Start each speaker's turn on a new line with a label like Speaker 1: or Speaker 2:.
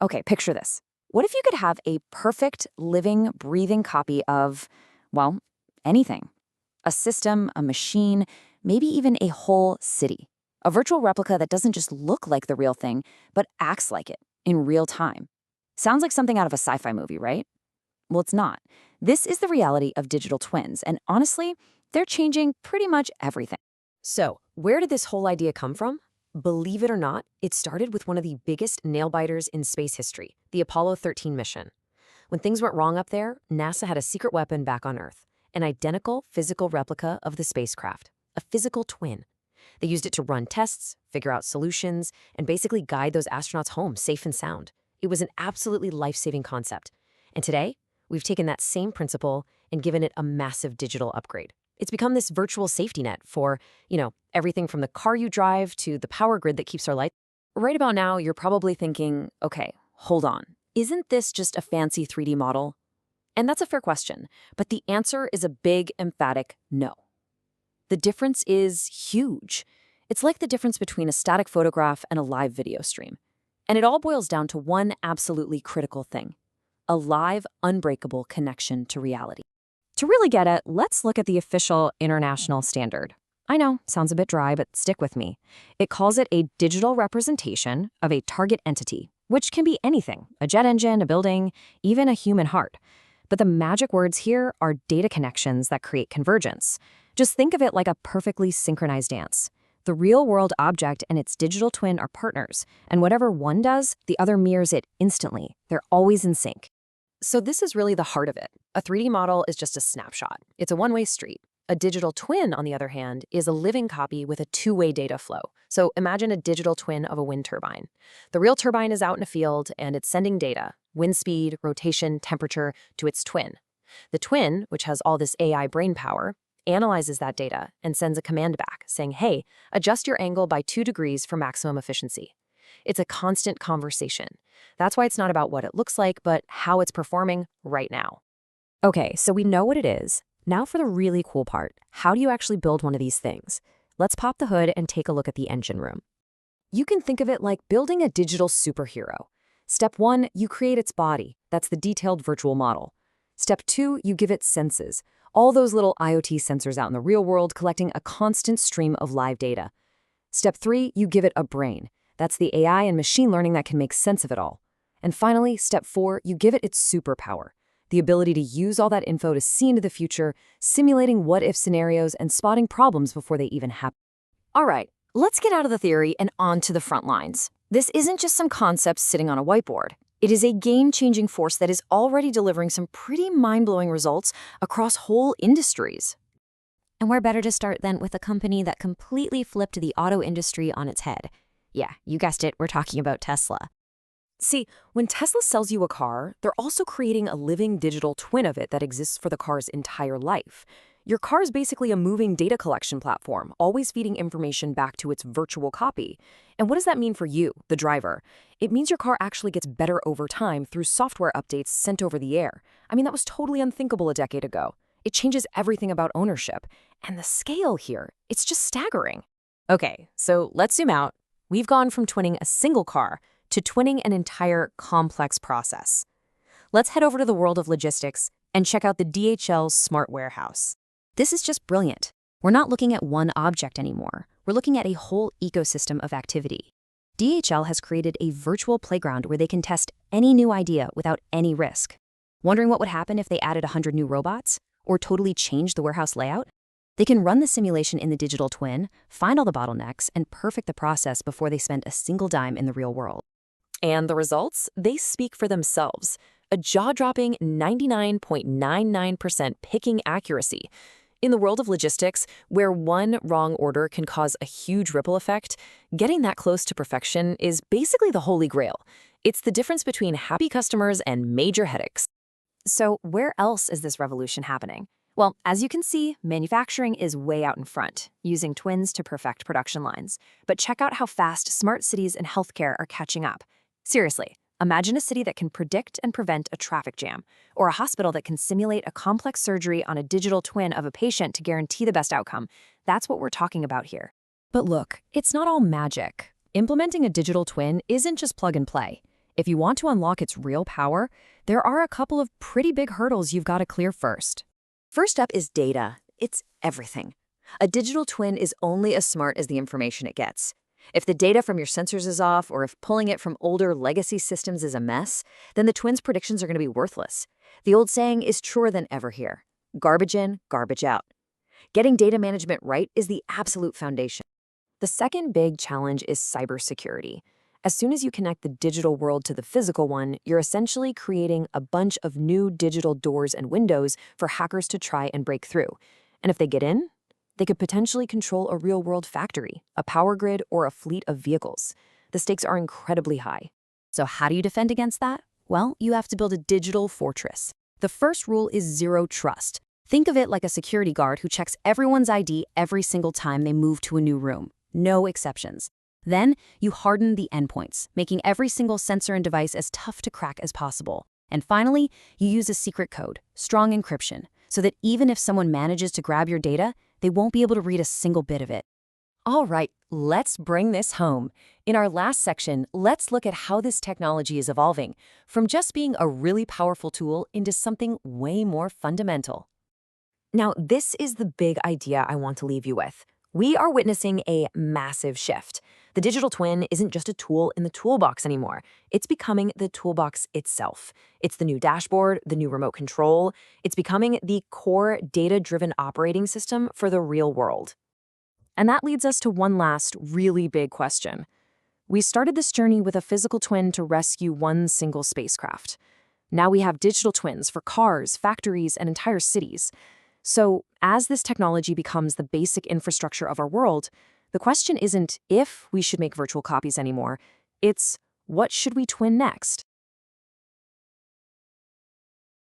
Speaker 1: Okay, picture this. What if you could have a perfect, living, breathing copy of, well, anything? A system, a machine, maybe even a whole city. A virtual replica that doesn't just look like the real thing, but acts like it in real time. Sounds like something out of a sci-fi movie, right? Well, it's not. This is the reality of digital twins, and honestly, they're changing pretty much everything.
Speaker 2: So, where did this whole idea come from? Believe it or not, it started with one of the biggest nail-biters in space history, the Apollo 13 mission. When things went wrong up there, NASA had a secret weapon back on Earth, an identical physical replica of the spacecraft, a physical twin. They used it to run tests, figure out solutions, and basically guide those astronauts home safe and sound. It was an absolutely life-saving concept. And today, we've taken that same principle and given it a massive digital upgrade. It's become this virtual safety net for, everything from the car you drive to the power grid that keeps our lights.
Speaker 1: Right about now, you're probably thinking, okay, hold on. Isn't this just a fancy 3D model? And that's a fair question, but the answer is a big, emphatic no. The difference is huge. It's like the difference between a static photograph and a live video stream. And it all boils down to one absolutely critical thing: a live, unbreakable connection to reality. To really get it, let's look at the official international standard. I know, sounds a bit dry, but stick with me. It calls it a digital representation of a target entity, which can be anything: a jet engine, a building, even a human heart. But the magic words here are data connections that create convergence. Just think of it like a perfectly synchronized dance. The real-world object and its digital twin are partners, and whatever one does, the other mirrors it instantly. They're always in sync.
Speaker 2: So this is really the heart of it. A 3D model is just a snapshot. It's a one-way street. A digital twin, on the other hand, is a living copy with a two-way data flow. So imagine a digital twin of a wind turbine. The real turbine is out in a field, and it's sending data, wind speed, rotation, temperature, to its twin. The twin, which has all this AI brain power, analyzes that data and sends a command back saying, hey, adjust your angle by 2 degrees for maximum efficiency. It's a constant conversation. That's why it's not about what it looks like, but how it's performing right now.
Speaker 1: Okay, so we know what it is. Now for the really cool part. How do you actually build one of these things? Let's pop the hood and take a look at the engine room. You can think of it like building a digital superhero. Step 1, you create its body. That's the detailed virtual model. Step 2, you give it senses. All those little IoT sensors out in the real world collecting a constant stream of live data. Step 3, you give it a brain. That's the AI and machine learning that can make sense of it all. And finally, step 4, you give it its superpower: the ability to use all that info to see into the future, simulating what-if scenarios and spotting problems before they even happen. All right, let's get out of the theory and on to the front lines. This isn't just some concept sitting on a whiteboard. It is a game-changing force that is already delivering some pretty mind-blowing results across whole industries.
Speaker 3: And where better to start than with a company that completely flipped the auto industry on its head. Yeah, you guessed it, we're talking about Tesla.
Speaker 2: See, when Tesla sells you a car, they're also creating a living digital twin of it that exists for the car's entire life. Your car is basically a moving data collection platform, always feeding information back to its virtual copy. And what does that mean for you, the driver? It means your car actually gets better over time through software updates sent over the air. I mean, that was totally unthinkable a decade ago. It changes everything about ownership. And the scale here, it's just staggering. Okay, so let's zoom out. We've gone from twinning a single car to twinning an entire complex process. Let's head over to the world of logistics and check out the DHL Smart Warehouse. This is just brilliant. We're not looking at one object anymore. We're looking at a whole ecosystem of activity. DHL has created a virtual playground where they can test any new idea without any risk. Wondering what would happen if they added 100 new robots or totally changed the warehouse layout? They can run the simulation in the digital twin, find all the bottlenecks, and perfect the process before they spend a single dime in the real world. And the results? They speak for themselves. A jaw-dropping 99.99% picking accuracy. In the world of logistics, where one wrong order can cause a huge ripple effect, getting that close to perfection is basically the holy grail. It's the difference between happy customers and major headaches.
Speaker 1: So where else is this revolution happening? Well, as you can see, manufacturing is way out in front, using twins to perfect production lines. But check out how fast smart cities and healthcare are catching up. Seriously, imagine a city that can predict and prevent a traffic jam, or a hospital that can simulate a complex surgery on a digital twin of a patient to guarantee the best outcome. That's what we're talking about here. But look, it's not all magic. Implementing a digital twin isn't just plug and play.
Speaker 2: If you want to unlock its real power, there are a couple of pretty big hurdles you've got to clear first.
Speaker 1: First up is data. It's everything. A digital twin is only as smart as the information it gets. If the data from your sensors is off, or if pulling it from older legacy systems is a mess, then the twin's predictions are going to be worthless. The old saying is truer than ever here. Garbage in, garbage out. Getting data management right is the absolute foundation.
Speaker 2: The second big challenge is cybersecurity. As soon as you connect the digital world to the physical one, you're essentially creating a bunch of new digital doors and windows for hackers to try and break through. And if they get in, they could potentially control a real-world factory, a power grid, or a fleet of vehicles. The stakes are incredibly high. So how do you defend against that? Well, you have to build a digital fortress. The first rule is zero trust. Think of it like a security guard who checks everyone's ID every single time they move to a new room. No exceptions. Then, you harden the endpoints, making every single sensor and device as tough to crack as possible. And finally, you use a secret code, strong encryption, so that even if someone manages to grab your data, they won't be able to read a single bit of it. All right, let's bring this home. In our last section, let's look at how this technology is evolving, from just being a really powerful tool into something way more fundamental. Now, this is the big idea I want to leave you with. We are witnessing a massive shift. The digital twin isn't just a tool in the toolbox anymore. It's becoming the toolbox itself. It's the new dashboard, the new remote control. It's becoming the core data-driven operating system for the real world. And that leads us to one last really big question. We started this journey with a physical twin to rescue one single spacecraft. Now we have digital twins for cars, factories, and entire cities. So, as this technology becomes the basic infrastructure of our world, the question isn't if we should make virtual copies anymore, it's what should we twin next?